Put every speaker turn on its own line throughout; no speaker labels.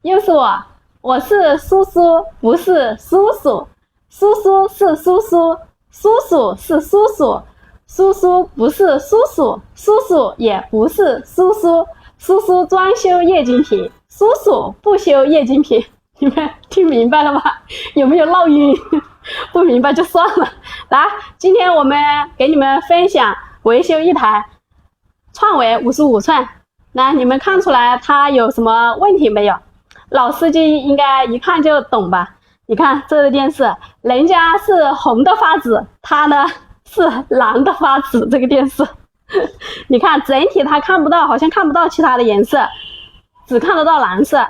又是我，我是叔叔，不是叔叔。叔叔是叔叔，叔叔是叔叔，叔叔不是叔叔，叔叔也不是叔叔。叔叔专修液晶屏，叔叔不修液晶屏。你们听明白了吗？有没有闹晕？不明白就算了。来，今天我们给你们分享维修一台创维55寸。来，你们看出来它有什么问题没有？老司机应该一看就懂吧？你看这个电视，人家是红的发紫，它呢是蓝的发紫。这个电视，你看整体它看不到，好像看不到其他的颜色，只看得到蓝色。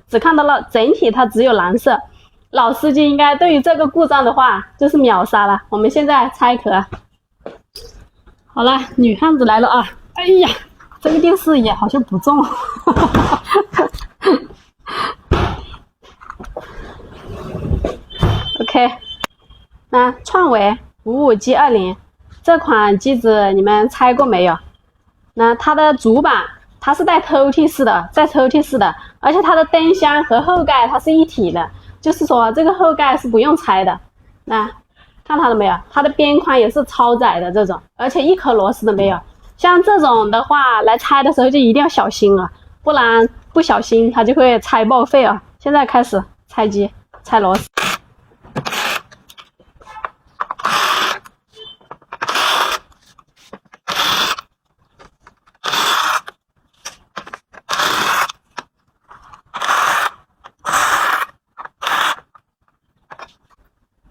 只看到了整体，它只有蓝色。老司机应该对于这个故障的话就是秒杀了。我们现在拆壳。好了，女汉子来了啊！哎呀，这个电视也好像不重。OK， 那创维55G20这款机子你们拆过没有？那它的主板它是带抽屉式的，而且它的灯箱和后盖它是一体的，就是说这个后盖是不用拆的。那看到了没有？它的边框也是超窄的这种，而且一颗螺丝都没有。像这种的话，来拆的时候就一定要小心了，不然不小心它就会拆报废啊。现在开始拆机，拆螺丝。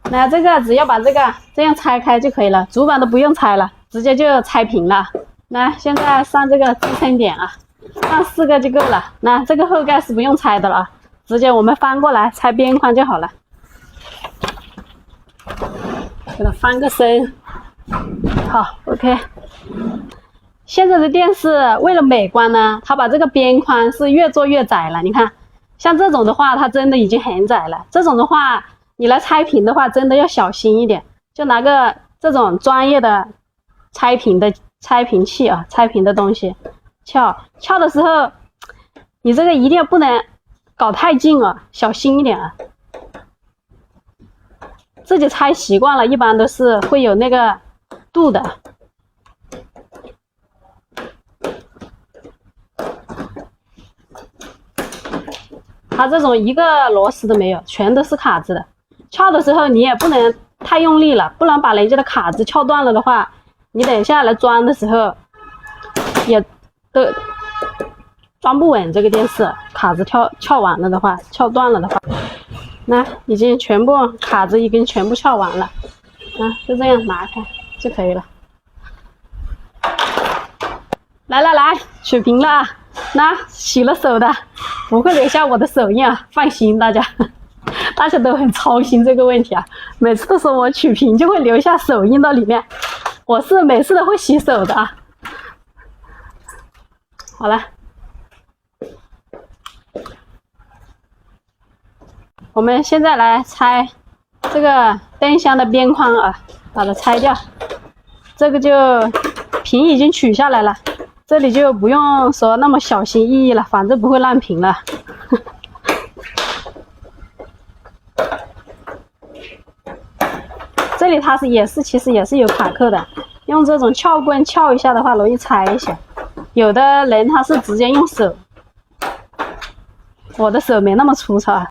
那这个只要把这个这样拆开就可以了，主板都不用拆了，直接就拆平了。那现在上这个支撑点啊，上4个就够了。那这个后盖是不用拆的了，直接我们翻过来拆边框就好了。给它翻个身，好 ，OK。现在的电视为了美观呢，它把这个边框是越做越窄了。你看，像这种的话，它真的已经很窄了。这种的话，你来拆屏的话，真的要小心一点，就拿个这种专业的拆屏器啊，拆屏的东西撬的时候，你这个一定不能搞太近啊，小心一点啊。自己拆习惯了，一般都是会有那个度的。它这种一个螺丝都没有，全都是卡子的。撬的时候你也不能太用力了，不然把人家的卡子撬断了的话，你等一下来装的时候也都装不稳。这个电视卡子撬完了的话，撬断了的话，那已经全部卡子已经全部撬完了，就这样拿开就可以了。来，取屏了啊！那洗了手的不会留下我的手印啊，放心，大家都很操心这个问题啊，每次都说我取屏就会留下手印到里面，我是每次都会洗手的啊。好了，我们现在来拆这个灯箱的边框啊，把它拆掉。这个就屏已经取下来了，这里就不用说那么小心翼翼了，反正不会烂屏了。这里它其实也是有卡扣的，用这种撬棍撬一下的话容易拆一些。有的人他是直接用手，我的手没那么粗糙啊。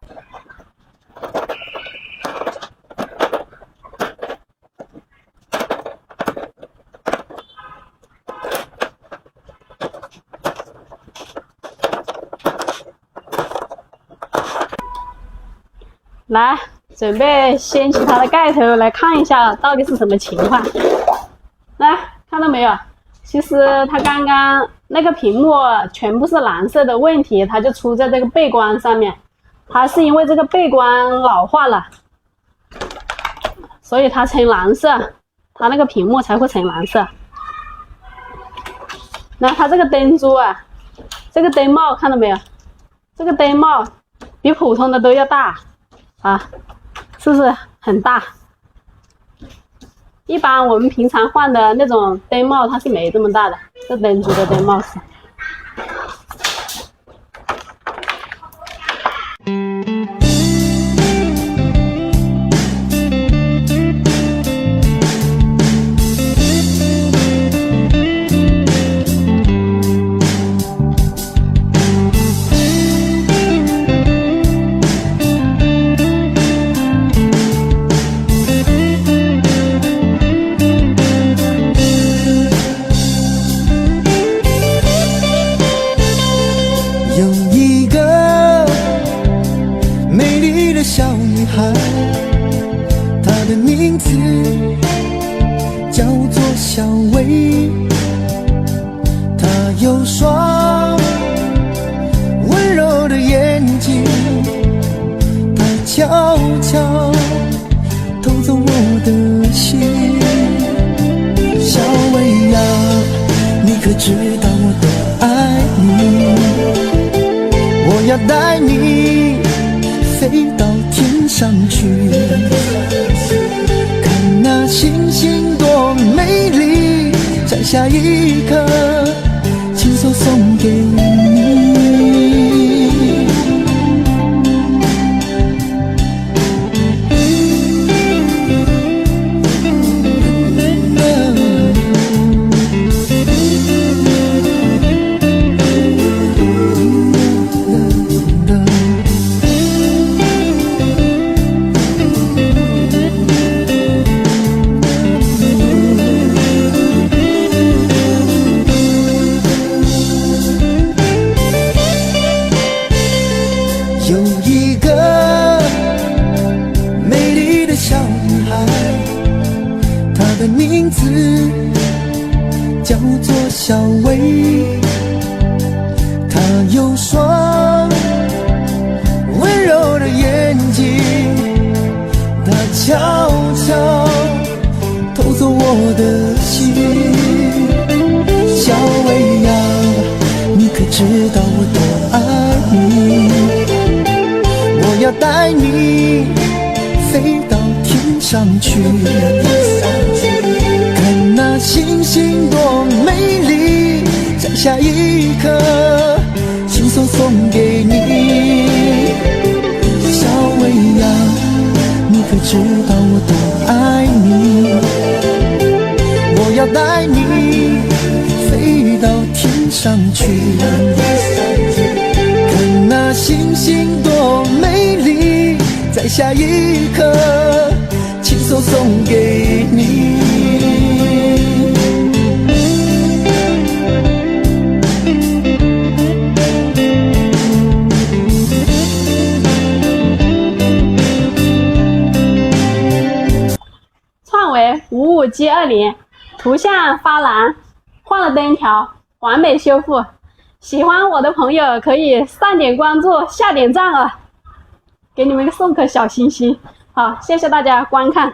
来，准备掀起它的盖头来看一下到底是什么情况。来，看到没有？其实它刚刚那个屏幕全部是蓝色的问题，它就出在这个背光上面。它是因为这个背光老化了，所以它呈蓝色，它那个屏幕才会呈蓝色。那它这个灯珠啊，这个灯帽看到没有？这个灯帽比普通的都要大啊，是不是很大？一般我们平常换的那种灯帽它是没这么大的，这灯珠的灯帽是。
有一个美丽的小女孩，她的名字叫做小薇。她有双温柔的眼睛，她悄悄偷走我的心。小薇呀，你可知道我多爱你？我要带你飞到天上去，看那星星多美丽，摘下一颗亲手送给你。有一个美丽的小女孩，她的名字叫做小薇。她有双温柔的眼睛，她悄悄偷走我的心。小薇呀，你可知道我多爱你？我要带你飞到天上去，看那星星多美丽，摘下一颗亲手送给你。小薇呀，你可知道我多爱你？我要带你飞到天上去，看那星星多美丽，摘下一颗亲手送给你。
创维55G 20，图像发蓝，换了灯条，完美修复。喜欢我的朋友可以上点关注，下点赞啊，给你们送颗小心心。好，谢谢大家观看。